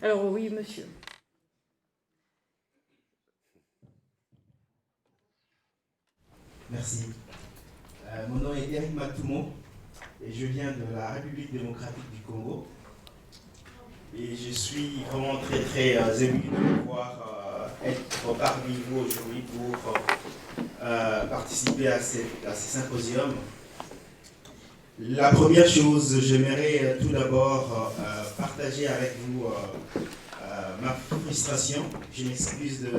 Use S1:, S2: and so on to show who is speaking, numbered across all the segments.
S1: Alors oui, monsieur.
S2: Merci. Mon nom est Eric Matoumo et je viens de la République démocratique du Congo. Et je suis vraiment très ému de pouvoir être parmi vous aujourd'hui pour participer à ces symposiums. La première chose, j'aimerais tout d'abord partager avec vous ma frustration. Je m'excuse de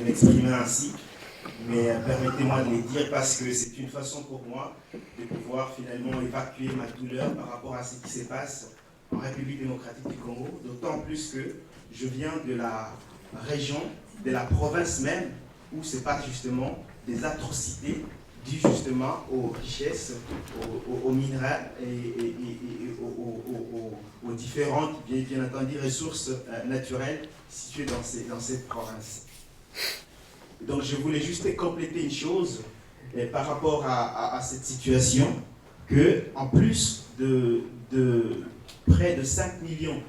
S2: m'exprimer ainsi, mais permettez-moi de les dire parce que c'est une façon pour moi de pouvoir finalement évacuer ma douleur par rapport à ce qui se passe en République démocratique du Congo, d'autant plus que je viens de la région, de la province même, où se passent justement des atrocités dues justement aux richesses, aux minerais et aux différentes, bien entendu, ressources naturelles situées dans cette province. Donc je voulais juste compléter une chose par rapport à cette situation, que en plus de près de 5 millions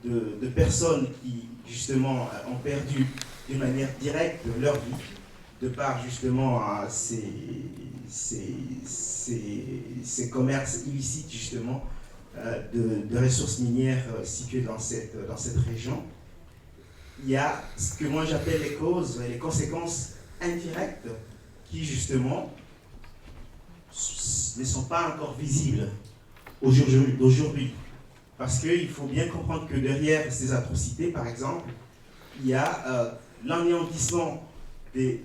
S2: de personnes qui justement ont perdu d'une manière directe leur vie, de par justement ces commerces illicites justement de ressources minières situées dans cette région, il y a ce que moi j'appelle les causes et les conséquences indirectes qui justement ne sont pas encore visibles aujourd'hui. Parce qu'il faut bien comprendre que derrière ces atrocités, par exemple, il y a l'anéantissement de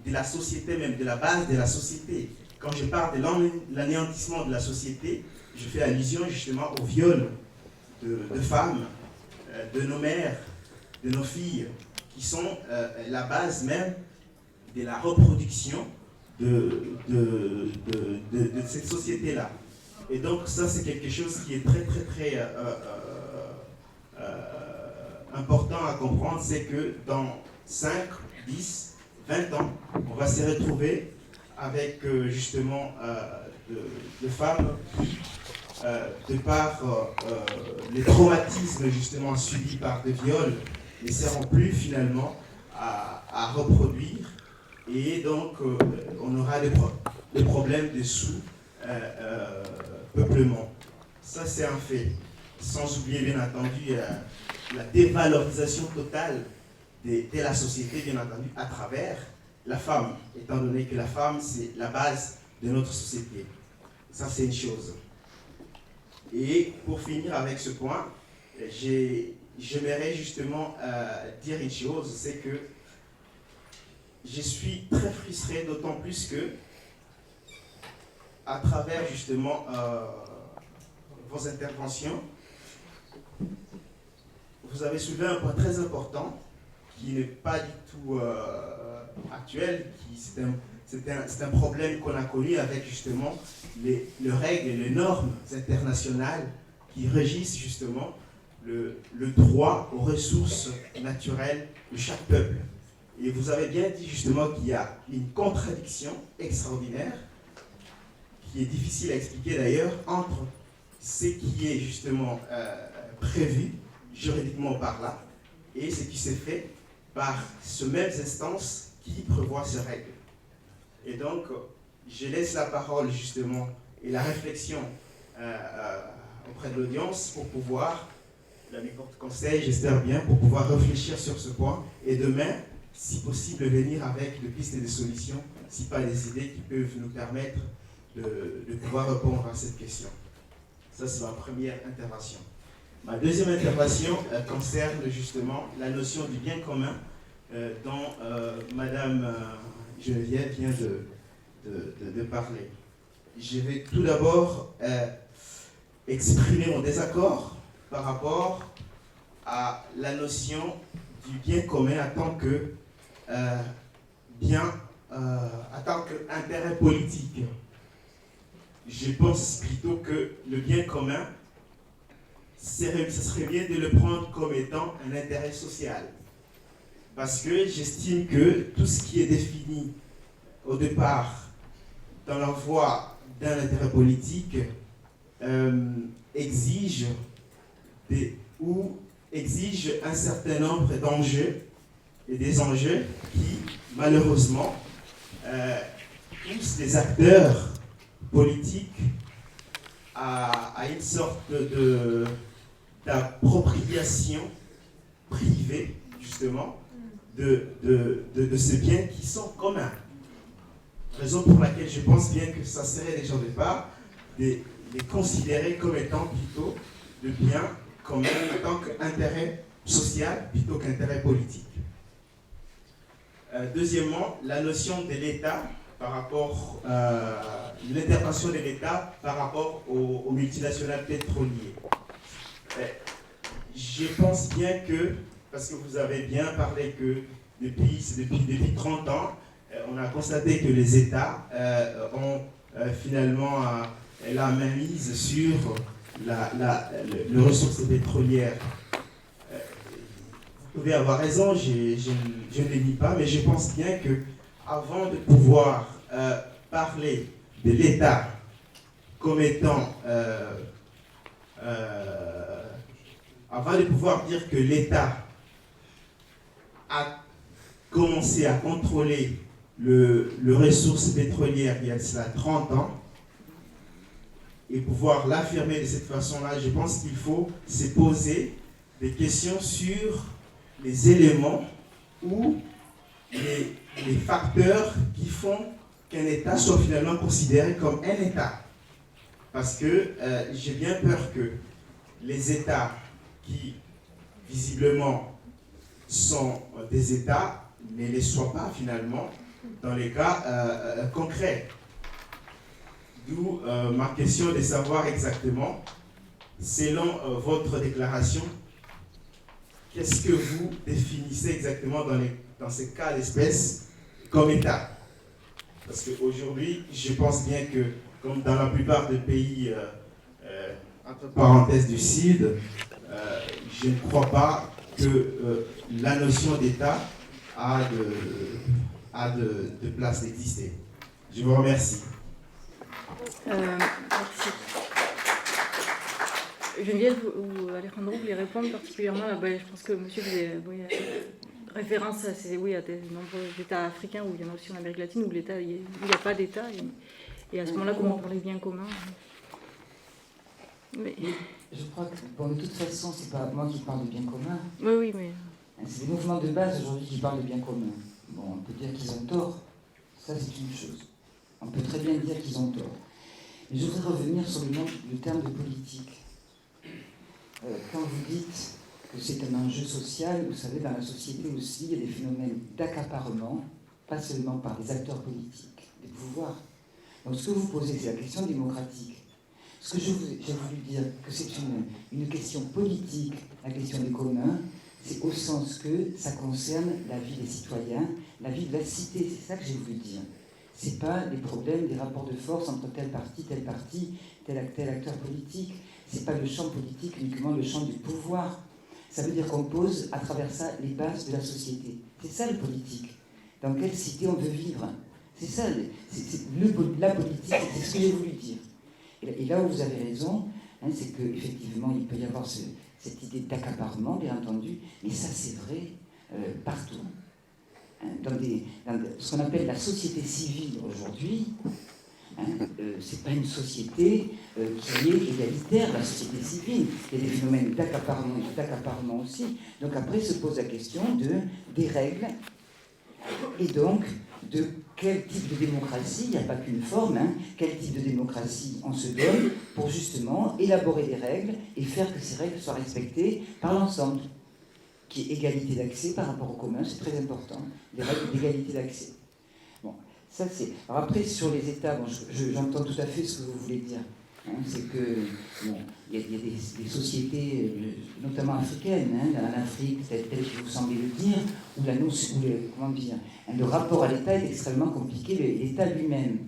S2: la société, même de la base de la société. Quand je parle de l'anéantissement de la société, je fais allusion justement au viol de femmes, de nos mères, de nos filles, qui sont la base même de la reproduction de cette société-là. Et donc ça, c'est quelque chose qui est très important à comprendre, c'est que dans 5, 10, 20 ans, on va se retrouver avec justement de femmes qui, de par les traumatismes justement subis par des viols, ne seront plus finalement à reproduire, et donc on aura des problèmes de sous-peuplement. Ça, c'est un fait. Sans oublier, bien entendu, la dévalorisation totale de la société, bien entendu, à travers la femme, étant donné que la femme, c'est la base de notre société. Ça, c'est une chose. Et pour finir avec ce point, j'aimerais justement dire une chose, c'est que je suis très frustré, d'autant plus que, à travers justement vos interventions, vous avez soulevé un point très important qui n'est pas du tout actuel, c'est un problème qu'on a connu avec justement les règles et les normes internationales qui régissent justement le droit aux ressources naturelles de chaque peuple. Et vous avez bien dit justement qu'il y a une contradiction extraordinaire, qui est difficile à expliquer d'ailleurs, entre ce qui est justement prévu juridiquement par là et ce qui s'est fait par ce même instance qui prévoit ces règles. Et donc, je laisse la parole justement et la réflexion auprès de l'audience pour pouvoir, la porte-conseil, j'espère bien, pour pouvoir réfléchir sur ce point et demain, si possible, venir avec des pistes et des solutions, si pas des idées qui peuvent nous permettre de pouvoir répondre à cette question. Ça, c'est ma première intervention. Ma deuxième intervention concerne justement la notion du bien commun dont Madame Geneviève vient de parler. Je vais tout d'abord exprimer mon désaccord par rapport à la notion du bien commun en tant que en tant qu'intérêt politique. Je pense plutôt que le bien commun, ce serait bien de le prendre comme étant un intérêt social. Parce que j'estime que tout ce qui est défini au départ dans la voie d'un intérêt politique exige ou exige un certain nombre d'enjeux et des enjeux qui, malheureusement, poussent les acteurs politiques à une sorte d'appropriation privée, justement, de ces biens qui sont communs. Raison pour laquelle je pense bien que ça serait déjà au départ de les considérer comme étant plutôt de biens communs en tant qu'intérêt social plutôt qu'intérêt politique. Deuxièmement, la notion de l'État par rapport à l'intervention de l'État par rapport aux multinationales pétrolières. Je pense bien que, parce que vous avez bien parlé que depuis 30 ans, on a constaté que les États ont finalement la mainmise sur les ressources pétrolières. Vous pouvez avoir raison, je ne le nie pas, mais je pense bien que avant de pouvoir parler de l'État comme étant, avant de pouvoir dire que l'État a commencé à contrôler le ressource pétrolière il y a cela 30 ans, et pouvoir l'affirmer de cette façon-là, je pense qu'il faut se poser des questions sur les éléments ou les facteurs qui font qu'un État soit finalement considéré comme un État. Parce que j'ai bien peur que les États qui, visiblement, sont des États, ne les soient pas finalement dans les cas concrets. D'où ma question de savoir exactement, selon votre déclaration, qu'est-ce que vous définissez exactement dans ces cas d'espèce comme État? Parce qu'aujourd'hui, je pense bien que, comme dans la plupart des pays, entre parenthèses du Sud, je ne crois pas que la notion d'État a de place d'exister. Je vous remercie.
S1: Merci. Geneviève ou Alejandro, vous voulez répondre particulièrement là, je pense que monsieur faisait référence à, à des nombreux États africains où il y en a aussi en Amérique latine où l'État, il n'y a pas d'État et à ce moment-là, comment on parle des biens communs.
S3: Mais je crois que de toute façon, c'est pas moi qui parle de biens communs.
S1: Oui, mais
S3: c'est les mouvements de base aujourd'hui qui parlent de biens communs. Bon, on peut dire qu'ils ont tort. Ça, c'est une chose. On peut très bien dire qu'ils ont tort. Mais je voudrais revenir sur le terme de politique. Quand vous dites que c'est un enjeu social, vous savez, dans la société aussi, il y a des phénomènes d'accaparement, pas seulement par les acteurs politiques, des pouvoirs. Donc ce que vous posez, c'est la question démocratique. Ce que j'ai voulu dire, que c'est une question politique, la question des communs, c'est au sens que ça concerne la vie des citoyens, la vie de la cité, c'est ça que j'ai voulu dire. C'est pas les problèmes des rapports de force entre tel parti, tel acteur politique. C'est pas le champ politique, uniquement le champ du pouvoir. Ça veut dire qu'on pose à travers ça les bases de la société. C'est ça le politique. Dans quelle cité on veut vivre? C'est ça, la politique, c'est ce que j'ai voulu dire. Et là où vous avez raison, c'est qu'effectivement, il peut y avoir cette idée d'accaparement, bien entendu, mais ça c'est vrai partout. Dans ce qu'on appelle la société civile aujourd'hui, c'est pas une société qui est égalitaire, la société civile. Il y a des phénomènes d'accaparement aussi. Donc après se pose la question des règles et donc de quel type de démocratie, il n'y a pas qu'une forme, quel type de démocratie on se donne pour justement élaborer des règles et faire que ces règles soient respectées par l'ensemble. Qui est égalité d'accès par rapport au commun, c'est très important, les règles d'égalité d'accès. Bon, ça c'est... Alors après, sur les États, j'entends tout à fait ce que vous voulez dire. C'est que, il y a des sociétés, notamment africaines, en Afrique, tel que vous semblez le dire, où le rapport à l'État est extrêmement compliqué, l'État lui-même.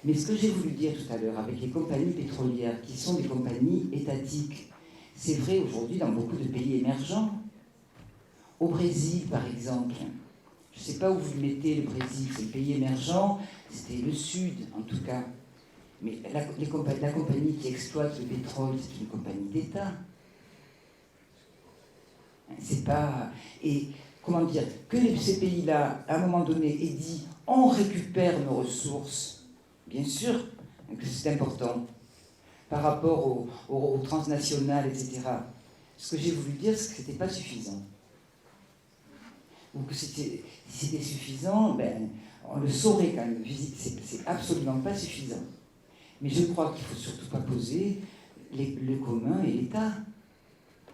S3: Mais ce que j'ai voulu dire tout à l'heure, avec les compagnies pétrolières, qui sont des compagnies étatiques, c'est vrai aujourd'hui dans beaucoup de pays émergents. Au Brésil, par exemple, je ne sais pas où vous le mettez, le Brésil, c'est le pays émergent, c'était le Sud, en tout cas. Mais la compagnie qui exploite le pétrole, c'est une compagnie d'État. C'est pas... Et comment dire, que ces pays-là, à un moment donné, aient dit « on récupère nos ressources », bien sûr que c'est important, par rapport aux transnationales, etc. Ce que j'ai voulu dire, c'est que ce n'était pas suffisant. Ou que si c'était suffisant, ben, on le saurait quand même. C'est absolument pas suffisant. Mais je crois qu'il ne faut surtout pas poser le commun et l'État.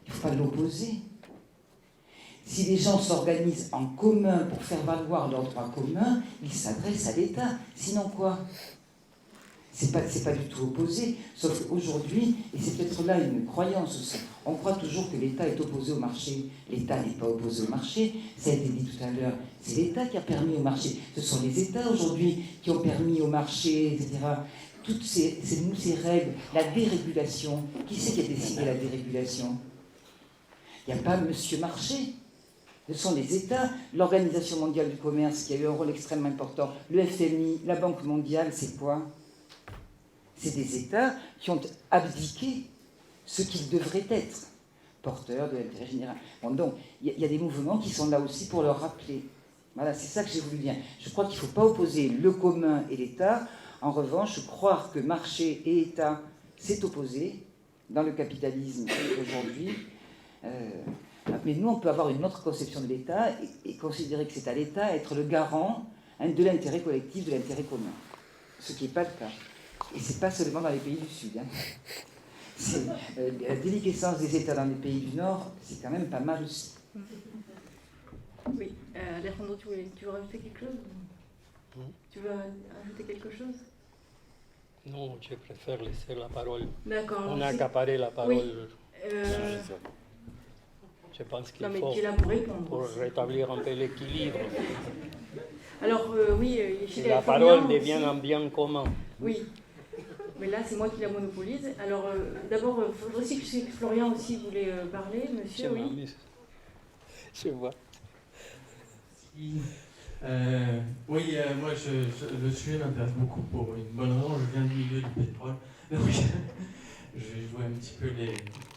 S3: Il ne faut pas l'opposer. Si les gens s'organisent en commun pour faire valoir leurs droits communs, ils s'adressent à l'État. Sinon quoi ? C'est pas du tout opposé. Sauf qu'aujourd'hui, et c'est peut-être là une croyance aussi, on croit toujours que l'État est opposé au marché. L'État n'est pas opposé au marché. Ça a été dit tout à l'heure. C'est l'État qui a permis au marché. Ce sont les États aujourd'hui qui ont permis au marché, etc. Toutes ces règles, la dérégulation. Qui c'est qui a décidé la dérégulation ? Il n'y a pas Monsieur Marché. Ce sont les États, l'Organisation mondiale du commerce qui a eu un rôle extrêmement important, le FMI, la Banque mondiale, c'est quoi ? C'est des États qui ont abdiqué ce qu'ils devraient être, porteurs de l'intérêt général. Bon, donc, il y a des mouvements qui sont là aussi pour leur rappeler. Voilà, c'est ça que j'ai voulu dire. Je crois qu'il ne faut pas opposer le commun et l'État. En revanche, croire que marché et État, c'est opposé dans le capitalisme aujourd'hui. Mais nous, on peut avoir une autre conception de l'État et considérer que c'est à l'État d'être le garant de l'intérêt collectif, de l'intérêt commun. Ce qui n'est pas le cas. Et ce n'est pas seulement dans les pays du Sud. La déliquescence des États dans les pays du Nord, c'est quand même pas mal aussi.
S1: Oui, Alejandro, tu veux rajouter quelque chose ? Tu veux ajouter quelque chose ?
S4: Non, je préfère laisser la parole.
S1: D'accord.
S4: On a accaparé la parole.
S1: Oui.
S4: Je pense qu'il
S1: non, mais
S4: faut
S1: tu es là pour répondre.
S4: pour rétablir un peu l'équilibre.
S1: Alors, oui, chez
S4: La parole devient un bien commun.
S1: Oui, mais là, c'est moi qui la monopolise. Alors, d'abord, il faudrait aussi que Florian aussi voulait parler, monsieur, oui.
S4: Je vois.
S5: Oui, moi, le sujet m'intéresse beaucoup pour une bonne raison. Je viens du milieu du pétrole. Donc, je vais jouer un petit peu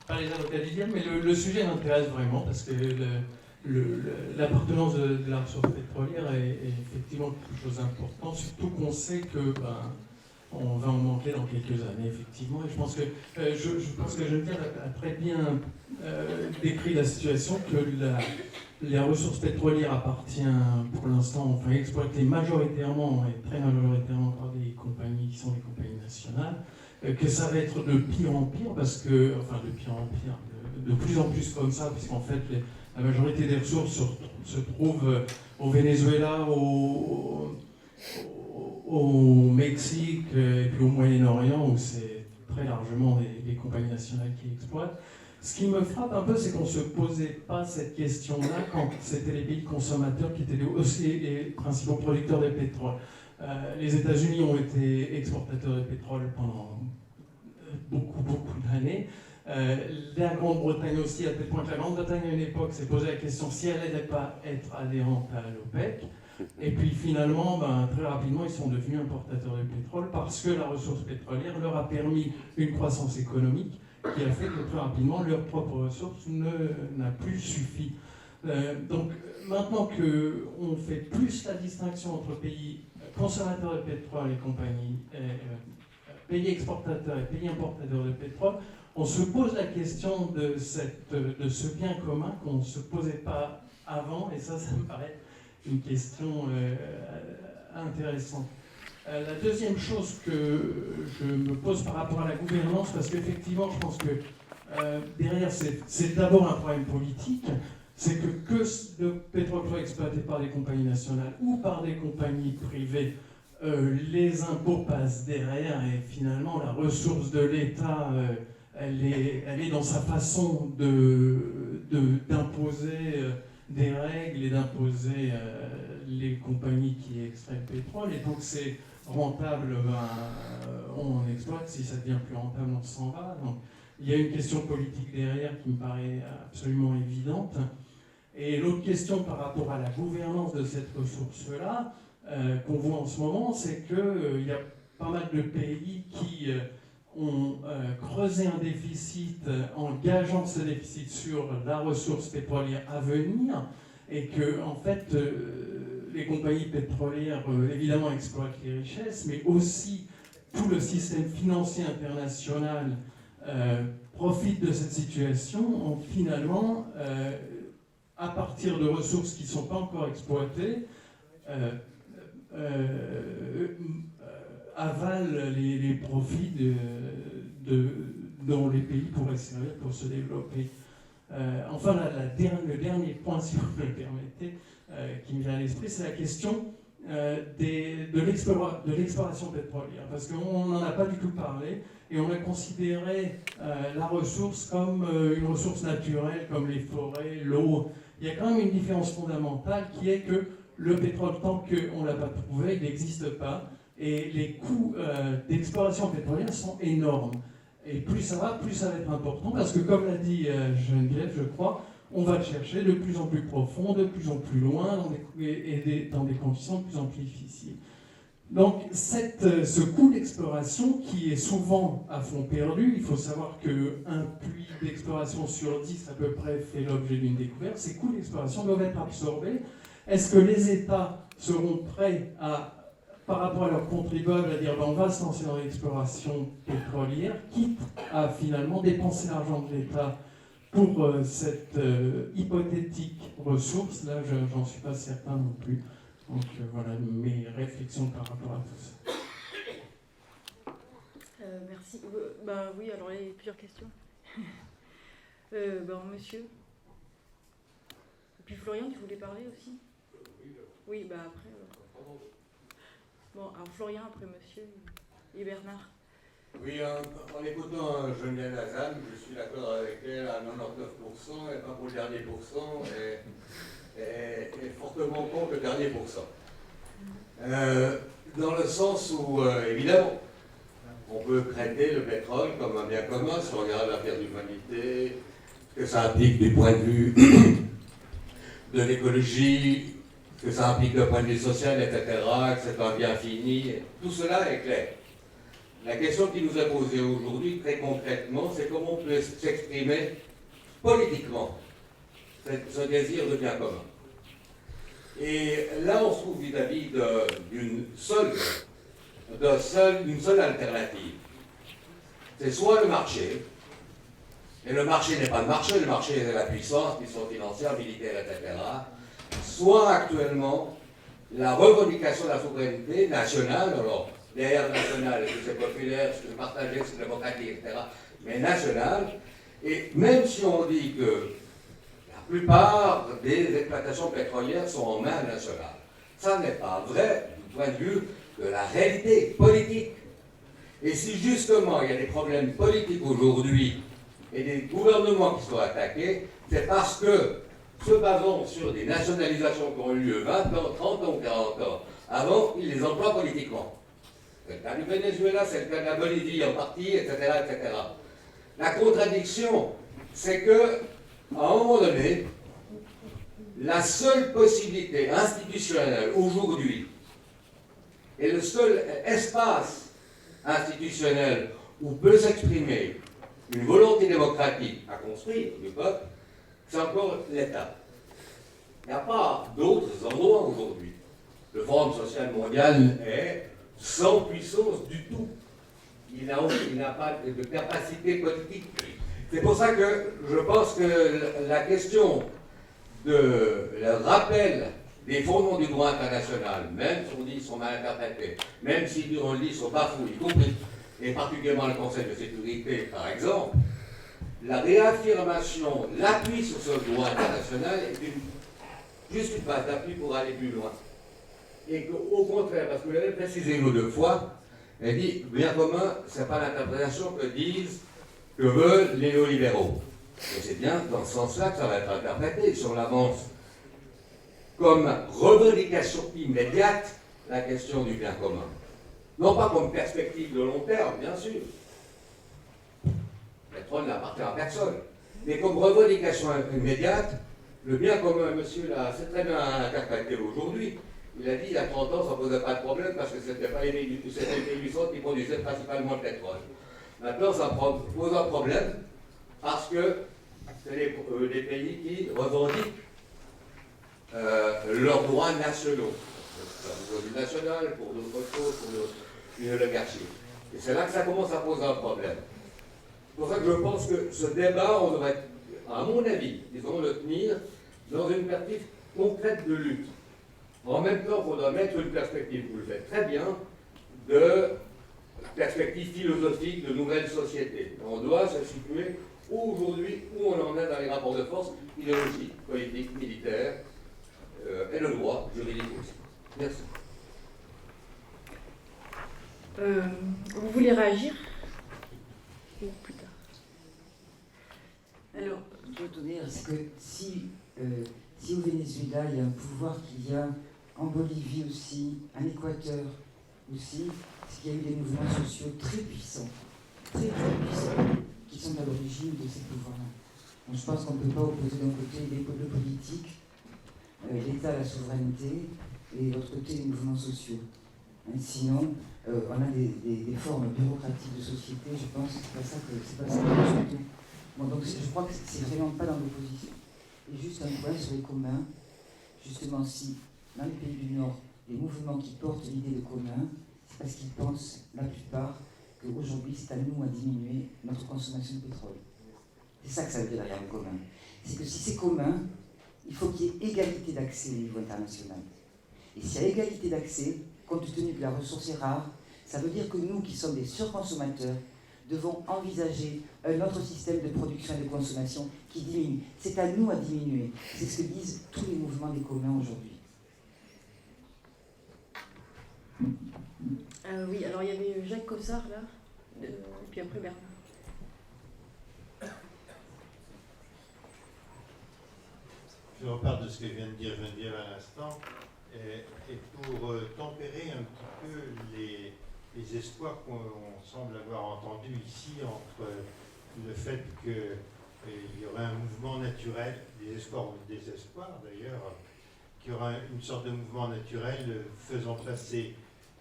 S5: pas les avocats du diable, mais le sujet m'intéresse vraiment parce que l'appartenance de la ressource pétrolière est effectivement quelque chose d'important, surtout qu'on sait que on va en manquer dans quelques années, effectivement. Et je pense que Geneviève a très bien décrit la situation, que la ressource pétrolière appartient pour l'instant, enfin exploitée majoritairement et très majoritairement par des compagnies qui sont des compagnies nationales, que ça va être de pire en pire, parce que, enfin de pire en pire, de plus en plus comme ça, puisqu'en fait la majorité des ressources se trouvent au Venezuela, au Mexique et puis au Moyen-Orient, où c'est très largement les compagnies nationales qui exploitent. Ce qui me frappe un peu, c'est qu'on ne se posait pas cette question-là quand c'était les pays consommateurs qui étaient aussi les principaux producteurs de pétrole. Les États-Unis ont été exportateurs de pétrole pendant beaucoup d'années. La Grande-Bretagne aussi, à tel point que la Grande-Bretagne à une époque s'est posé la question si elle n'allait pas être adhérente à l'OPEC. Et puis finalement, très rapidement, ils sont devenus importateurs de pétrole parce que la ressource pétrolière leur a permis une croissance économique qui a fait que très rapidement, leur propre ressource n'a plus suffi. Donc maintenant qu'on fait plus la distinction entre pays consommateurs de pétrole et compagnies, pays exportateurs et pays importateurs de pétrole, on se pose la question de ce bien commun qu'on ne se posait pas avant, et ça me paraît une question intéressante. La deuxième chose que je me pose par rapport à la gouvernance, parce qu'effectivement, je pense que derrière, c'est d'abord un problème politique, c'est que le pétrole soit exploité par des compagnies nationales ou par des compagnies privées, les impôts passent derrière, et finalement, la ressource de l'État, elle est dans sa façon d'imposer des règles et d'imposer les compagnies qui extraient le pétrole. Et donc c'est rentable, on en exploite. Si ça devient plus rentable, on s'en va. Donc il y a une question politique derrière qui me paraît absolument évidente. Et l'autre question par rapport à la gouvernance de cette ressource-là, qu'on voit en ce moment, c'est qu'il y a pas mal de pays qui ont creusé un déficit en gageant ce déficit sur la ressource pétrolière à venir, et que, en fait, les compagnies pétrolières, évidemment, exploitent les richesses, mais aussi tout le système financier international profite de cette situation en finalement, à partir de ressources qui ne sont pas encore exploitées, avalent les profits dont les pays pourraient servir pour se développer. Enfin, le dernier point, si vous me le permettez, qui me vient à l'esprit, c'est la question de l'exploration pétrolière, parce qu'on n'en a pas du tout parlé, et on a considéré la ressource comme une ressource naturelle, comme les forêts, l'eau. Il y a quand même une différence fondamentale qui est que le pétrole, tant qu'on ne l'a pas trouvé, il n'existe pas, et les coûts d'exploration pétrolière sont énormes. Et plus ça va être important, parce que comme l'a dit Geneviève, je crois, on va le chercher de plus en plus profond, de plus en plus loin, dans des conditions de plus en plus difficiles. Donc ce coût d'exploration qui est souvent à fond perdu, il faut savoir qu'un puits d'exploration sur 10 à peu près fait l'objet d'une découverte, ces coûts d'exploration doivent être absorbés. Est-ce que les États seront prêts par rapport à leurs contribuables, à dire on va se lancer dans l'exploration pétrolière, quitte à finalement dépenser l'argent de l'État pour cette hypothétique ressource? Là, j'en suis pas certain non plus. Donc voilà mes réflexions par rapport à tout ça.
S1: Merci. Oui, alors il y a plusieurs questions. Monsieur. Et puis Florian, tu voulais parler aussi? Oui, après. Bon, alors Florian, après monsieur, et Bernard.
S6: Oui, en écoutant Geneviève Lazane, je suis d'accord avec elle à 99%, et pas pour le dernier pourcent, et fortement contre le dernier pourcent. Dans le sens où, évidemment, on peut traiter le pétrole comme un bien commun, si on regarde l'affaire d'humanité, ce que ça implique du point de vue de l'écologie, ce que ça implique du point de vue social, etc., que c'est un bien fini, tout cela est clair. La question qui nous est posée aujourd'hui, très concrètement, c'est comment on peut s'exprimer politiquement ce désir de bien commun. Et là, on se trouve vis-à-vis d'une seule alternative. C'est soit le marché, et le marché n'est pas le marché c'est la puissance financière, militaire, etc. Soit actuellement la revendication de la souveraineté nationale, alors derrière nationale, est-ce que c'est populaire, est-ce que c'est partagé, est-ce que c'est démocratique, etc., mais nationale, et même si on dit que la plupart des exploitations pétrolières sont en main nationale, ça n'est pas vrai du point de vue de la réalité politique. Et si justement il y a des problèmes politiques aujourd'hui et des gouvernements qui sont attaqués, c'est parce que, se basant sur des nationalisations qui ont eu lieu 20 ans, 30 ans, 40 ans, avant, ils les emploient politiquement. C'est le cas du Venezuela, c'est le cas de la Bolivie en partie, etc., etc. La contradiction, c'est que, à un moment donné, la seule possibilité institutionnelle aujourd'hui, et le seul espace institutionnel où peut s'exprimer une volonté démocratique à construire du peuple, c'est encore l'État. Il n'y a pas d'autres endroits aujourd'hui. Le Forum social mondial est sans puissance du tout. Il n'a pas de capacité politique. C'est pour ça que je pense que la question de le rappel des fondements du droit international, même si on dit qu'ils sont mal interprétés, même si on dit qu'ils sont bafoués, y compris, et particulièrement le Conseil de sécurité, par exemple, la réaffirmation, l'appui sur ce droit international est juste une base d'appui pour aller plus loin. Et qu'au contraire, parce que vous l'avez précisé une ou deux fois, elle dit, bien commun, ce n'est pas l'interprétation que veulent les néolibéraux. Et c'est bien dans ce sens-là que ça va être interprété, si on avance comme revendication immédiate la question du bien commun. Non pas comme perspective de long terme, bien sûr. Le pétrole n'appartient à personne. Mais comme revendication immédiate, le bien commun, monsieur l'a assez très bien interprété aujourd'hui. Il a dit il y a 30 ans, ça ne posait pas de problème parce que ce n'était pas les pays du Centre qui produisaient principalement le pétrole. Maintenant, ça pose un problème parce que c'est les pays qui revendiquent leurs droits nationaux. Au niveau national, pour d'autres choses, pour une oligarchie. Et c'est là que ça commence à poser un problème. C'est pour ça que je pense que ce débat, on devrait, à mon avis, disons, le tenir dans une perspective concrète de lutte. En même temps, il faudra mettre une perspective, vous le faites très bien, de perspective philosophique de nouvelles sociétés. On doit se situer aujourd'hui où on en est dans les rapports de force idéologiques, politiques, militaires, et le droit juridique aussi. Merci.
S1: Vous voulez réagir ou plus tard?
S3: Alors, je veux te dire, c'est que si au Venezuela, il y a un pouvoir qu'il y a en Bolivie aussi, en Équateur aussi, c'est qu'il y a eu des mouvements sociaux très puissants, très puissants, qui sont à l'origine de ces pouvoirs-là. Donc je pense qu'on ne peut pas opposer d'un côté le politique, l'État à la souveraineté, et de l'autre côté les mouvements sociaux. Sinon, on a des formes bureaucratiques de société, je pense que c'est pas ça que nous souhaitons. Bon, donc je crois que c'est vraiment pas dans l'opposition. Et juste un point sur les communs, justement si dans les pays du Nord, les mouvements qui portent l'idée de commun, c'est parce qu'ils pensent, la plupart, qu'aujourd'hui c'est à nous à diminuer notre consommation de pétrole. C'est ça que ça veut dire derrière le commun. C'est que si c'est commun, il faut qu'il y ait égalité d'accès au niveau international. Et s'il y a égalité d'accès, compte tenu que la ressource est rare, ça veut dire que nous qui sommes des surconsommateurs, devons envisager un autre système de production et de consommation qui diminue. C'est à nous à diminuer. C'est ce que disent tous les mouvements des communs aujourd'hui.
S1: Oui, alors il y avait Jacques Cossard là, et puis après Bernard.
S7: Je repars de ce que vient de dire Geneviève à l'instant, et pour tempérer un petit peu les espoirs qu'on semble avoir entendus ici entre le fait qu'il y aurait un mouvement naturel, des espoirs ou des désespoirs d'ailleurs, qu'il y aura une sorte de mouvement naturel faisant passer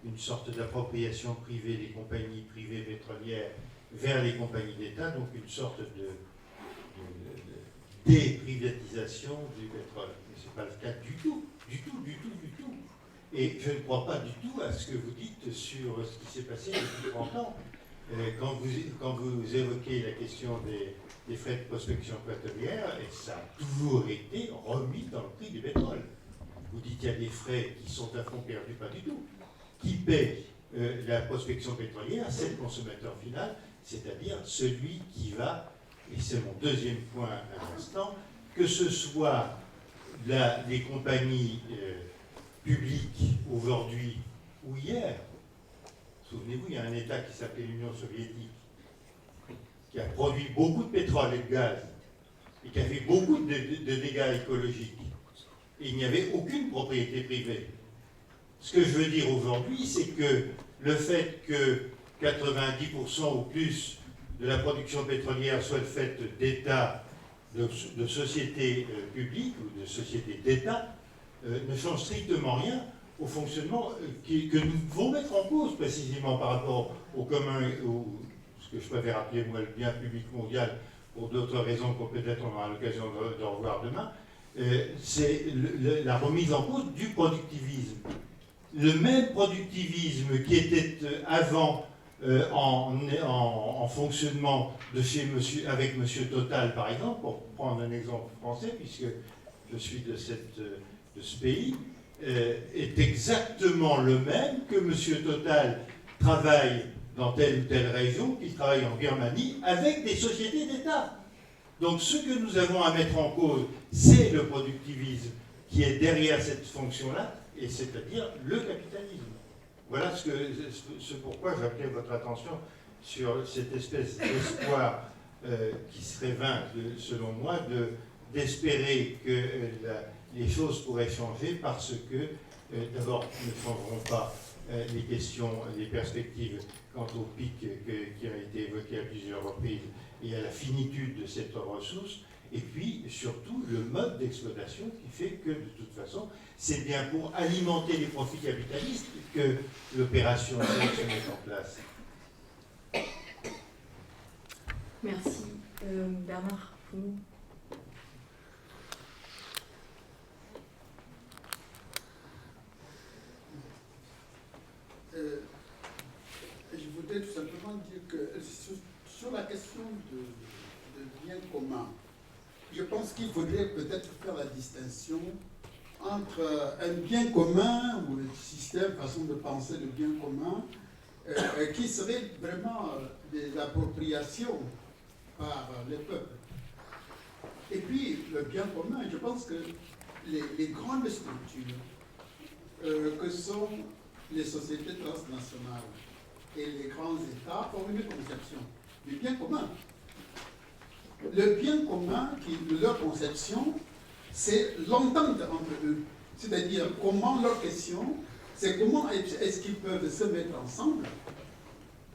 S7: une sorte d'appropriation privée des compagnies privées pétrolières vers les compagnies d'État, donc une sorte de déprivatisation du pétrole. Mais ce n'est pas le cas du tout. Et je ne crois pas du tout à ce que vous dites sur ce qui s'est passé depuis 30 ans. Quand vous évoquez la question des frais de prospection pétrolière, et ça a toujours été remis dans le prix du pétrole. Vous dites qu'il y a des frais qui sont à fond perdus, pas du tout. Qui paie la prospection pétrolière? C'est le consommateur final, c'est-à-dire celui qui va, et c'est mon deuxième point à l'instant, que ce soit les compagnies publiques aujourd'hui ou hier. Souvenez-vous, il y a un État qui s'appelait l'Union soviétique, qui a produit beaucoup de pétrole et de gaz, et qui a fait beaucoup de dégâts écologiques. Et il n'y avait aucune propriété privée. Ce que je veux dire aujourd'hui, c'est que le fait que 90% ou plus de la production pétrolière soit le fait d'États, de sociétés publiques ou de sociétés d'État, ne change strictement rien au fonctionnement que nous devons mettre en cause précisément par rapport au commun, ce que je préfère appeler moi le bien public mondial, pour d'autres raisons qu'on peut-être on aura l'occasion de revoir demain, c'est la remise en cause du productivisme. Le même productivisme qui était avant en fonctionnement avec Monsieur Total, par exemple, pour prendre un exemple français, puisque je suis de ce pays, est exactement le même que Monsieur Total travaille dans telle ou telle région, qu'il travaille en Birmanie, avec des sociétés d'État. Donc ce que nous avons à mettre en cause, c'est le productivisme qui est derrière cette fonction-là, et c'est-à-dire le capitalisme. Voilà ce pourquoi j'appelais votre attention sur cette espèce d'espoir qui serait vain, selon moi, d'espérer que les choses pourraient changer parce que, d'abord, ne changeront pas les questions, les perspectives quant au pic qui a été évoqué à plusieurs reprises et à la finitude de cette ressource, et puis surtout le mode d'exploitation qui fait que, de toute façon, c'est bien pour alimenter les profits capitalistes que l'opération se met en place.
S1: Merci. Bernard Fourneau.
S8: Je voudrais tout simplement dire que sur la question de bien commun, je pense qu'il faudrait peut-être faire la distinction entre un bien commun ou le système, façon de penser de bien commun, qui serait vraiment des appropriations par les peuples. Et puis, le bien commun, je pense que les grandes structures que sont les sociétés transnationales et les grands États ont une conception du bien commun. Le bien commun, leur conception, c'est l'entente entre eux. C'est-à-dire comment leur question, c'est comment est-ce qu'ils peuvent se mettre ensemble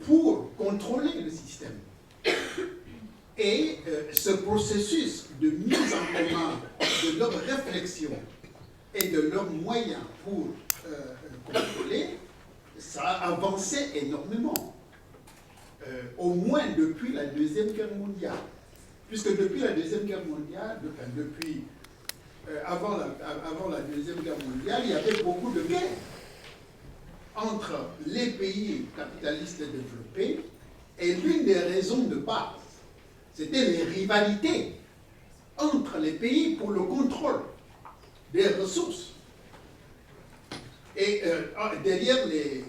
S8: pour contrôler le système. Et ce processus de mise en commun de leurs réflexions et de leurs moyens pour contrôler, ça a avancé énormément. Au moins depuis la Deuxième Guerre mondiale. Puisque depuis la Deuxième Guerre mondiale, avant la Deuxième Guerre mondiale, il y avait beaucoup de guerres entre les pays capitalistes développés, et l'une des raisons de base, c'était les rivalités entre les pays pour le contrôle des ressources. Et derrière les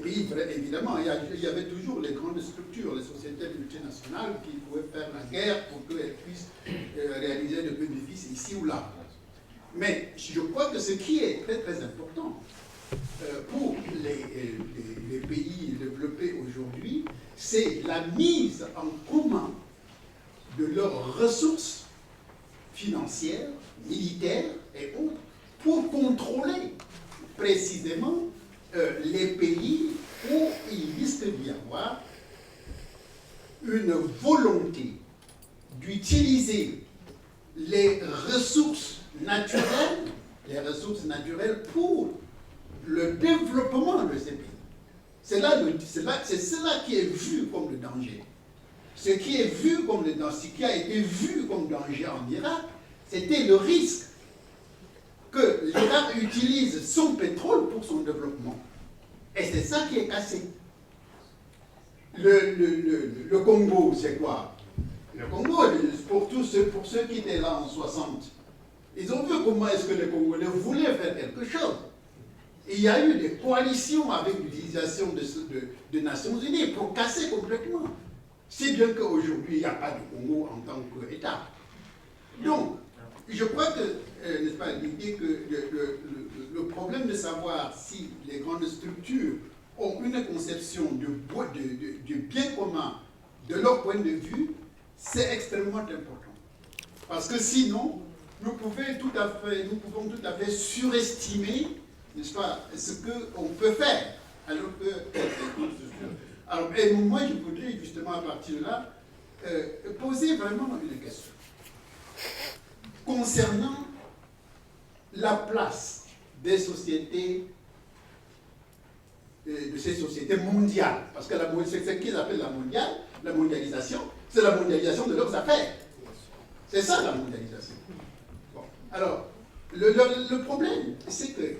S8: pays, évidemment, il y avait toujours les grandes structures, les sociétés multinationales qui pouvaient faire la guerre pour qu'elles puissent réaliser des bénéfices ici ou là. Mais je crois que ce qui est très très important pour les pays développés aujourd'hui, c'est la mise en commun de leurs ressources financières, militaires et autres pour contrôler précisément les pays où il risque d'y avoir une volonté d'utiliser les ressources naturelles pour le développement de ces pays. C'est cela qui est vu comme le danger. Ce qui est vu comme le danger, ce qui a été vu comme danger en Irak, c'était le risque que l'Irak utilise son pétrole pour son développement. Et c'est ça qui est cassé. Le Congo, c'est quoi? Le Congo, pour ceux qui étaient là en 60, ils ont vu comment est-ce que les Congolais voulaient faire quelque chose. Et il y a eu des coalitions avec l'utilisation des Nations Unies pour casser complètement. Si bien qu'aujourd'hui, il n'y a pas de Congo en tant qu'État. Donc, je crois que, n'est-ce pas, l'idée que le problème de savoir si les grandes structures ont une conception du bien commun de leur point de vue, c'est extrêmement important. Parce que sinon, nous pouvons tout à fait surestimer, n'est-ce pas, ce qu'on peut faire. Alors, et moi, je voudrais justement à partir de là poser vraiment une question concernant la place des sociétés, de ces sociétés mondiales. Parce que c'est ce qu'ils appellent la mondialisation, c'est la mondialisation de leurs affaires. C'est ça la mondialisation. Bon. Alors, le problème, c'est que,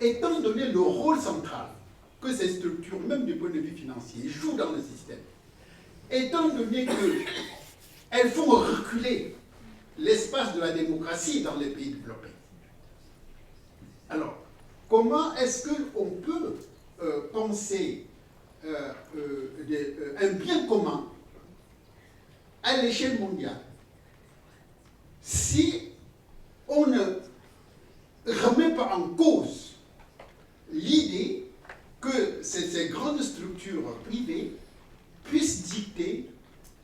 S8: étant donné le rôle central que ces structures, même du point de vue financier, jouent dans le système, étant donné qu'elles font reculer l'espace de la démocratie dans les pays développés. Alors, comment est-ce qu'on peut penser un bien commun à l'échelle mondiale si on ne remet pas en cause l'idée que ces grandes structures privées puissent dicter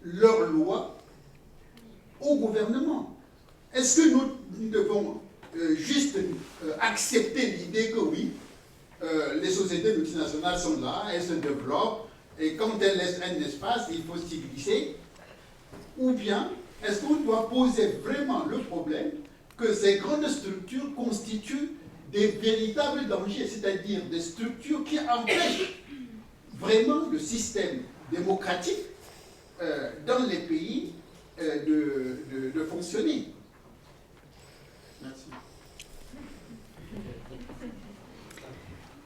S8: leurs lois au gouvernement? Est-ce que nous devons juste accepter l'idée que oui, les sociétés multinationales sont là, elles se développent, et quand elles laissent un espace, il faut s'y glisser? Ou bien, est-ce qu'on doit poser vraiment le problème que ces grandes structures constituent des véritables dangers, c'est-à-dire des structures qui empêchent vraiment le système démocratique dans les pays de fonctionner. Merci.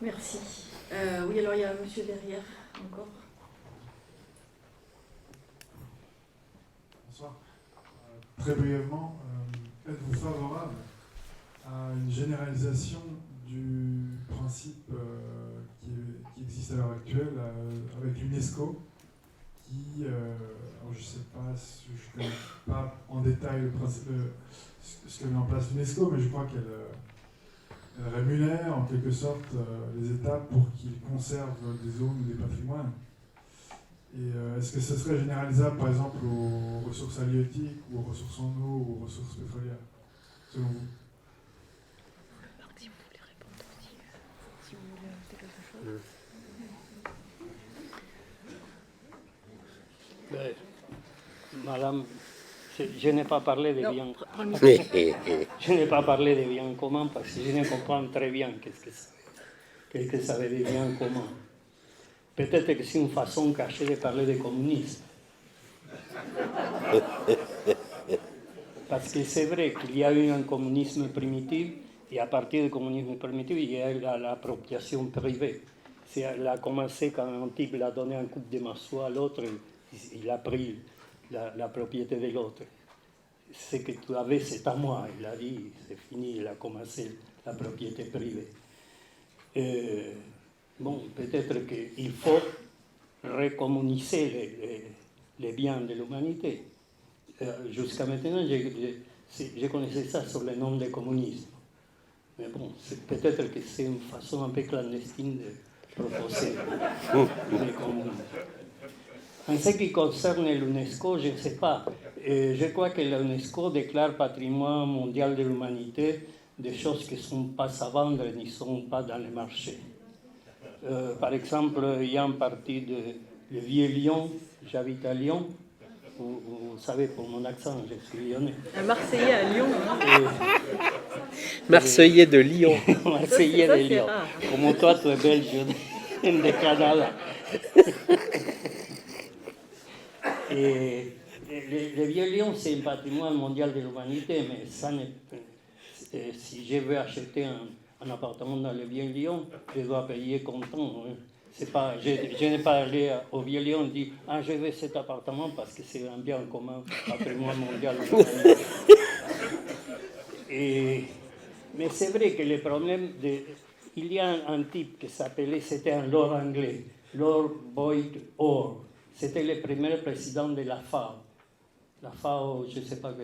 S1: Merci. Oui, alors il y a un monsieur derrière encore.
S9: Bonsoir. Très brièvement, êtes-vous favorable à une généralisation du principe qui existe à l'heure actuelle avec l'UNESCO qui, alors je ne sais pas, je ne connais pas en détail ce que met en place l'UNESCO, mais je crois qu'elle rémunère en quelque sorte les États pour qu'ils conservent des zones ou des patrimoines. Et est-ce que ce serait généralisable par exemple aux ressources halieutiques ou aux ressources en eau ou aux ressources pétrolières, selon vous?
S1: Si vous voulez répondre aussi, si vous voulez ajouter quelque chose.
S4: Madame, je n'ai pas parlé de bien. Je n'ai pas parlé de bien commun parce que je ne comprends très bien qu'est-ce que ça veut dire bien commun. Peut-être que c'est une façon cachée de parler de communisme. Parce que c'est vrai qu'il y a eu un communisme primitif et à partir du communisme primitif, il y a eu l'appropriation privée. Elle a commencé quand un type a donné un coup de massue à l'autre, il a pris la propriété de l'autre. Ce que tu avais, c'est à moi. Il a dit, c'est fini, il a commencé la propriété privée. Bon, peut-être qu'il faut recommuniser les biens de l'humanité. Jusqu'à maintenant, je connaissais ça sur le nom de communisme. Mais bon, peut-être que c'est une façon un peu clandestine de proposer le communisme. En ce qui concerne l'UNESCO, je ne sais pas. Je crois que l'UNESCO déclare patrimoine mondial de l'humanité des choses qui ne sont pas à vendre ni ne sont pas dans le marché. Par exemple, il y a une partie de le Vieux Lyon, j'habite à Lyon. Vous savez, pour mon accent, je suis lyonnais.
S1: Un Marseillais à Lyon.
S10: Marseillais de Lyon.
S4: Marseillais de Lyon. Comme toi, tu es belge de Canada. Et le Vieux Lyon, c'est un patrimoine mondial de l'humanité, mais ça si je veux acheter un appartement dans le Vieux Lyon, je dois payer comptant. Hein. C'est pas, je n'ai pas allé au Vieux Lyon et dit « Ah, je veux cet appartement parce que c'est un bien commun, patrimoine mondial de l'humanité. » Mais c'est vrai que le problème, il y a un type qui s'appelait, c'était un lord anglais, Lord Boyd Orr. C'était le premier président de la FAO. La FAO, je ne sais pas,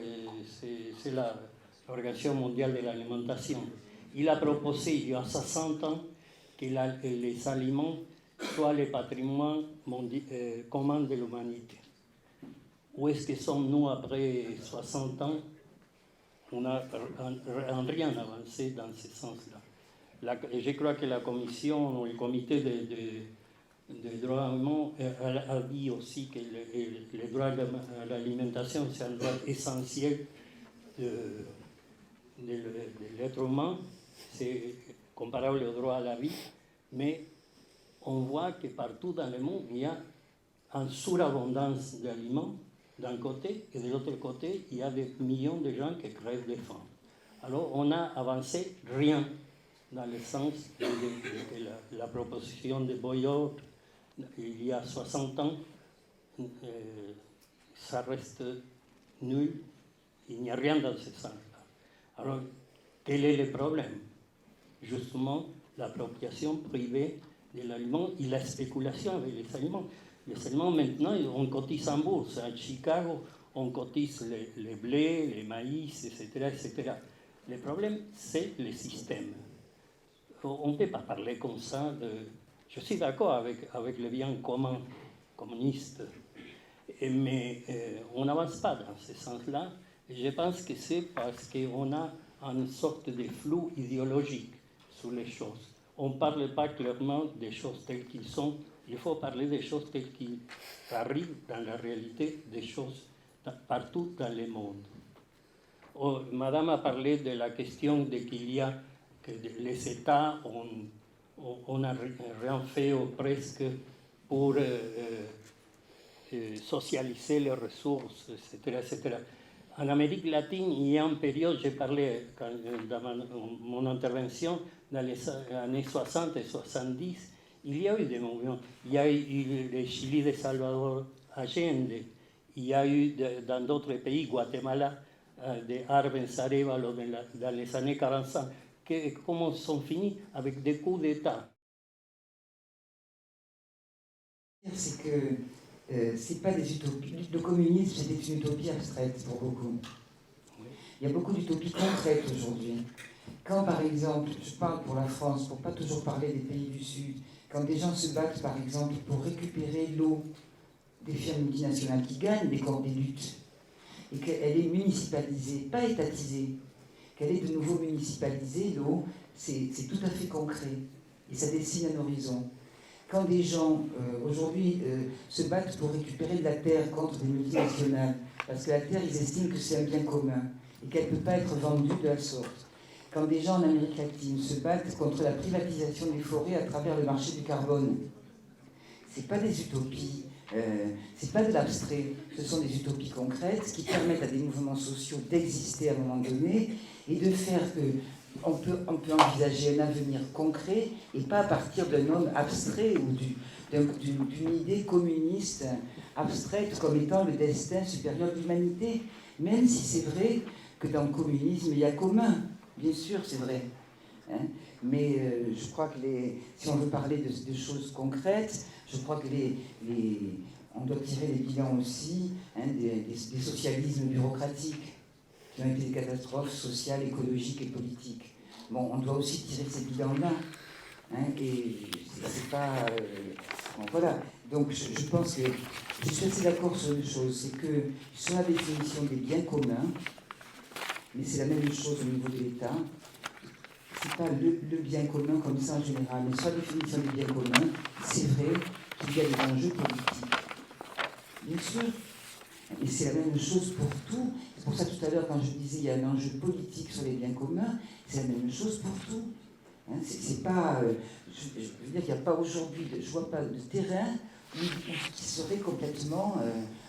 S4: c'est l'Organisation mondiale de l'alimentation. Il a proposé il y a 60 ans que les aliments soient le patrimoine commun de l'humanité. Où est-ce que sommes-nous après 60 ans? On n'a rien avancé dans ce sens-là. Je crois que la commission, le comité des droits humains a dit aussi que le droit à l'alimentation, c'est un droit essentiel de l'être humain. C'est comparable au droit à la vie, mais on voit que partout dans le monde, il y a une surabondance d'aliments d'un côté, et de l'autre côté, il y a des millions de gens qui crèvent de faim. Alors, on n'a avancé rien dans le sens de la proposition de Boyard, il y a 60 ans, ça reste nul, il n'y a rien dans ce sens-là. Alors, quel est le problème? Justement, l'appropriation privée de l'aliment et la spéculation avec les aliments. Les aliments, maintenant, on cotise en bourse. À Chicago, on cotise les blés, les maïs, etc., etc. Le problème, c'est le système. On ne peut pas parler comme ça de... Je suis d'accord avec le bien commun communiste, mais on n'avance pas dans ce sens-là. Je pense que c'est parce qu'on a une sorte de flou idéologique sur les choses. On ne parle pas clairement des choses telles qu'elles sont. Il faut parler des choses telles qu'elles arrivent dans la réalité des choses partout dans le monde. Oh, Madame a parlé de la question de qu'il y a que les États on n'a rien fait ou presque pour socialiser les ressources, etc., etc. En Amérique latine, il y a une période, j'ai parlé dans mon intervention, dans les années 60 et 70, il y a eu des mouvements. Il y a eu le Chili de Salvador Allende, il y a eu dans d'autres pays, Guatemala, de Arbenz Arévalo dans les années 45, qui sont finis avec des coups d'État.
S3: C'est que c'est pas des utopies. Le communisme, c'était une utopie abstraite pour beaucoup. Il y a beaucoup d'utopies concrètes aujourd'hui. Quand, par exemple, je parle pour la France, pour pas toujours parler des pays du Sud, quand des gens se battent, par exemple, pour récupérer l'eau des firmes multinationales qui gagnent des corps des luttes, et qu'elle est municipalisée, pas étatisée, qu'elle est de nouveau municipalisée, l'eau, c'est tout à fait concret. Et ça dessine un horizon. Quand des gens, aujourd'hui, se battent pour récupérer de la terre contre des multinationales, parce que la terre, ils estiment que c'est un bien commun, et qu'elle ne peut pas être vendue de la sorte. Quand des gens en Amérique latine se battent contre la privatisation des forêts à travers le marché du carbone, ce n'est pas des utopies, c'est pas de l'abstrait, ce sont des utopies concrètes qui permettent à des mouvements sociaux d'exister à un moment donné et de faire qu'on peut envisager un avenir concret et pas à partir d'un homme abstrait ou d'une idée communiste abstraite comme étant le destin supérieur de l'humanité, même si c'est vrai que dans le communisme il y a commun, bien sûr c'est vrai. Hein, mais je crois que si on veut parler de choses concrètes, je crois que on doit tirer les bilans aussi des socialismes bureaucratiques qui ont été des catastrophes sociales, écologiques et politiques. Bon, on doit aussi tirer ces bilans-là. Hein, et c'est pas... bon, voilà. Donc je pense que je suis assez d'accord sur une chose, c'est que sur la définition des biens communs, mais c'est la même chose au niveau de l'État, c'est pas le bien commun comme ça en général, mais sur la définition des biens communs, c'est vrai qu'il y a des enjeux politiques. Bien sûr. Et c'est la même chose pour tout. C'est pour ça tout à l'heure, quand je disais qu'il y a un enjeu politique sur les biens communs, c'est la même chose pour tout. Hein, c'est pas... je veux dire qu'il n'y a pas aujourd'hui, je vois pas de terrain qui serait complètement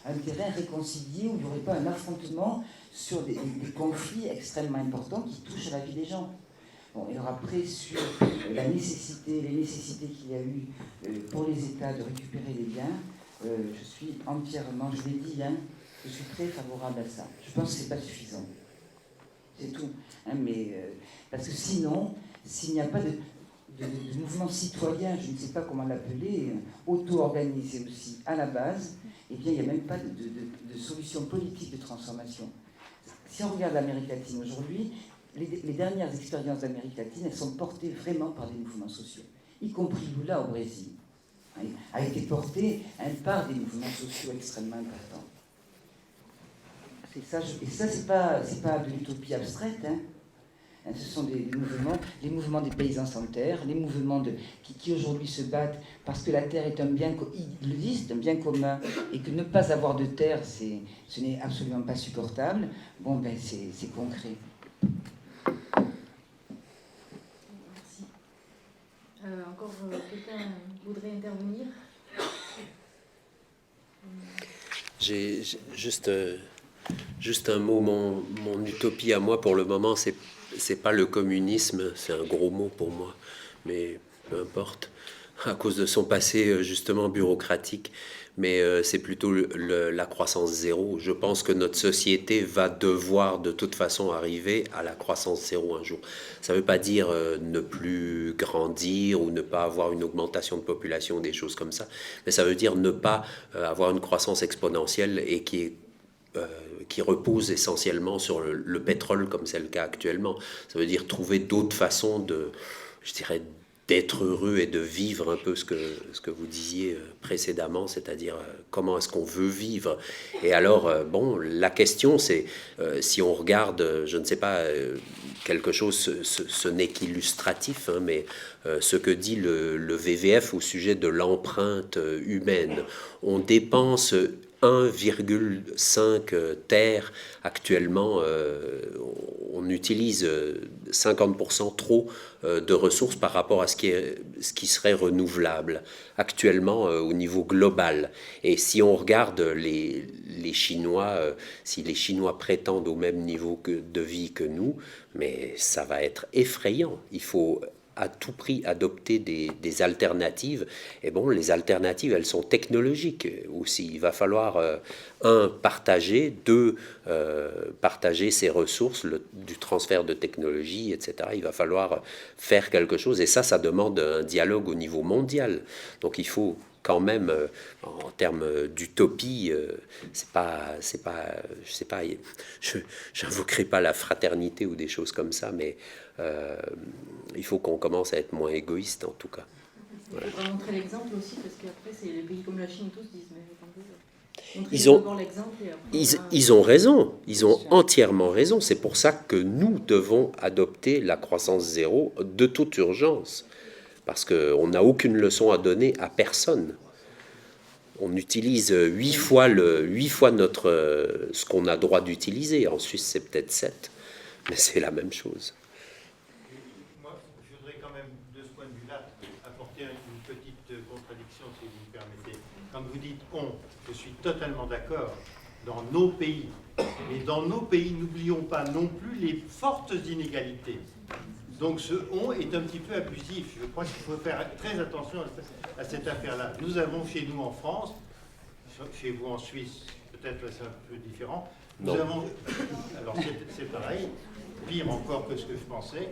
S3: un terrain réconcilié, où il n'y aurait pas un affrontement sur des conflits extrêmement importants qui touchent à la vie des gens. Bon, et alors après, sur les nécessités qu'il y a eu pour les États de récupérer les biens, je suis entièrement, je l'ai dit, je suis très favorable à ça. Je pense que ce n'est pas suffisant. C'est tout. Hein, mais, parce que sinon, s'il n'y a pas de mouvement citoyen, je ne sais pas comment l'appeler, auto-organisé aussi à la base, eh bien, il n'y a même pas de solution politique de transformation. Si on regarde l'Amérique latine aujourd'hui, les dernières expériences d'Amérique latine, elles sont portées vraiment par des mouvements sociaux, y compris Lula au Brésil, a été porté par des mouvements sociaux extrêmement importants. C'est ça, et ça, c'est pas de l'utopie abstraite. Ce sont des mouvements, les mouvements des paysans sans terre, les mouvements qui aujourd'hui se battent parce que la terre est un bien, ils le disent, c'est un bien commun, et que ne pas avoir de terre, ce n'est absolument pas supportable. Bon, ben c'est concret.
S1: Merci. Encore quelqu'un voudrait intervenir?
S10: J'ai juste un mot, mon utopie à moi pour le moment, c'est pas le communisme, c'est un gros mot pour moi, mais peu importe, à cause de son passé justement bureaucratique, mais c'est plutôt la croissance zéro. Je pense que notre société va devoir de toute façon arriver à la croissance zéro un jour. Ça ne veut pas dire ne plus grandir ou ne pas avoir une augmentation de population, des choses comme ça, mais ça veut dire ne pas avoir une croissance exponentielle et qui repose essentiellement sur le pétrole, comme c'est le cas actuellement. Ça veut dire trouver d'autres façons d'être heureux et de vivre un peu ce que vous disiez précédemment, c'est-à-dire comment est-ce qu'on veut vivre. Et alors, la question, c'est si on regarde, je ne sais pas, quelque chose, ce n'est qu'illustratif, mais ce que dit le WWF au sujet de l'empreinte humaine. On dépense 1,5 terres actuellement, on utilise 50% trop de ressources par rapport à ce qui serait renouvelable actuellement au niveau global. Et si on regarde les Chinois, si les Chinois prétendent au même niveau de vie que nous, mais ça va être effrayant. Il faut à tout prix adopter des alternatives. Et bon, les alternatives, elles sont technologiques aussi. Il va falloir, partager, partager ces ressources, du transfert de technologie, etc. Il va falloir faire quelque chose. Et ça demande un dialogue au niveau mondial. Donc il faut quand même, en termes d'utopie, j'invoquerai pas la fraternité ou des choses comme ça, mais il faut qu'on commence à être moins égoïste en tout cas.
S1: Voilà. Il faudra montrer l'exemple aussi, parce qu'après, c'est les pays comme la Chine, tous disent, mais attendez,
S10: ils ont raison, ils ont entièrement raison. C'est pour ça que nous devons adopter la croissance zéro de toute urgence. Parce qu'on n'a aucune leçon à donner à personne. On utilise 8 fois ce qu'on a droit d'utiliser. En Suisse, c'est peut-être 7, mais c'est la même chose.
S7: Moi, je voudrais quand même, de ce point de vue-là, apporter une petite contradiction, si vous me permettez. Quand vous dites « on », je suis totalement d'accord dans nos pays. Mais dans nos pays, n'oublions pas non plus les fortes inégalités. Donc ce « on » est un petit peu abusif. Je crois qu'il faut faire très attention à cette affaire-là. Nous avons chez nous en France, chez vous en Suisse, peut-être c'est un peu différent, nous avons... Alors c'est pareil, pire encore que ce que je pensais.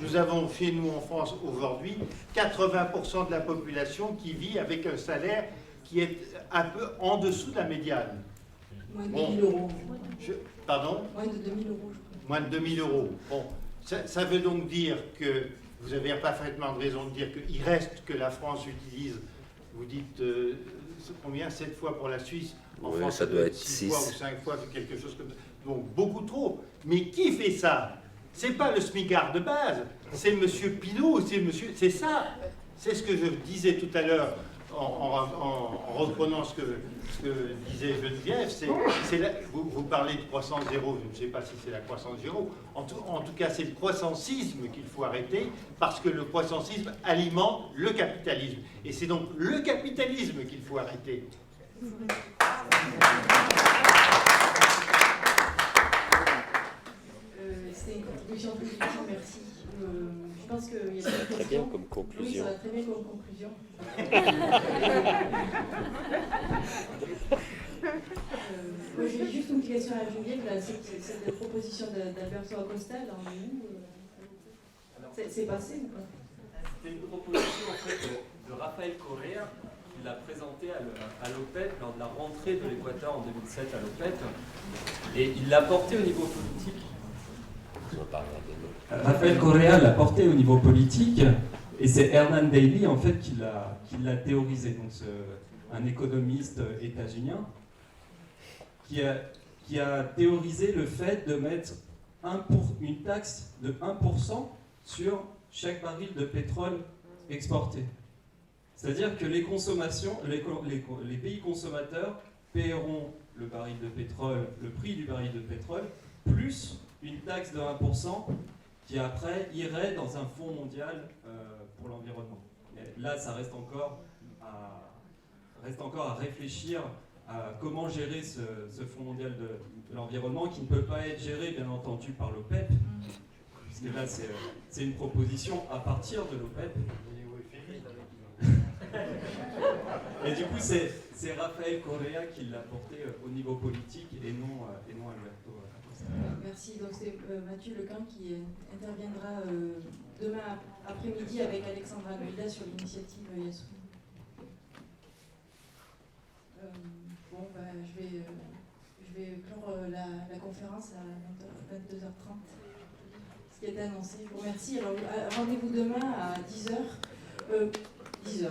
S7: Nous avons chez nous en France aujourd'hui 80% de la population qui vit avec un salaire qui est un peu en dessous de la médiane.
S11: Moins de 2 000 euros.
S7: Pardon ?
S11: Moins de 2 000 euros.
S7: Moins de 2 000 euros. Bon. Ça veut donc dire que, vous avez parfaitement raison de dire qu'il reste que la France utilise, vous dites combien, 7 fois pour la Suisse, en France
S10: ça doit être
S7: 6 fois ou 5 fois, quelque chose comme ça. Donc beaucoup trop. Mais qui fait ça? C'est pas le smicard de base, c'est M. Pinault, c'est ça. C'est ce que je disais tout à l'heure en reprenant ce que disait Geneviève, vous parlez de croissance zéro, je ne sais pas si c'est la croissance zéro, en tout cas c'est le croissancisme qu'il faut arrêter, parce que le croissancisme alimente le capitalisme. Et c'est donc le capitalisme qu'il faut arrêter.
S1: C'était une contribution positive, merci. Je pense qu'il y a une
S10: très bien comme conclusion.
S1: Oui, ça va très bien comme conclusion. J'ai juste une question à Geneviève. Cette proposition d'Alberto Acosta, elle en est où? C'est passé ou pas?
S12: C'était une proposition en fait, de Rafael Correa, qui l'a présentée à l'OPEP lors de la rentrée de l'Équateur en 2007 à l'OPEP. Et il l'a portée au niveau politique. Rafael Correa l'a porté au niveau politique, et c'est Hernan Daly en fait qui l'a théorisé. Donc un économiste états-unien qui a théorisé le fait de mettre une taxe de 1% sur chaque baril de pétrole exporté. C'est-à-dire que les pays consommateurs paieront le baril de pétrole, le prix du baril de pétrole, plus une taxe de 1% qui après irait dans un fonds mondial pour l'environnement. Là, ça reste encore à réfléchir à comment gérer ce fonds mondial de l'environnement qui ne peut pas être géré, bien entendu, par l'OPEP, puisque là, c'est une proposition à partir de l'OPEP. Et du coup, c'est Rafael Correa qui l'a porté au niveau politique et non Alberto.
S1: Merci. Donc c'est Mathieu Lequin qui interviendra demain après-midi avec Alexandra Guida sur l'initiative Yassoune. Je vais clore la conférence à 22h30, ce qui est annoncé. Je vous remercie. Alors rendez-vous demain à 10h. 10h.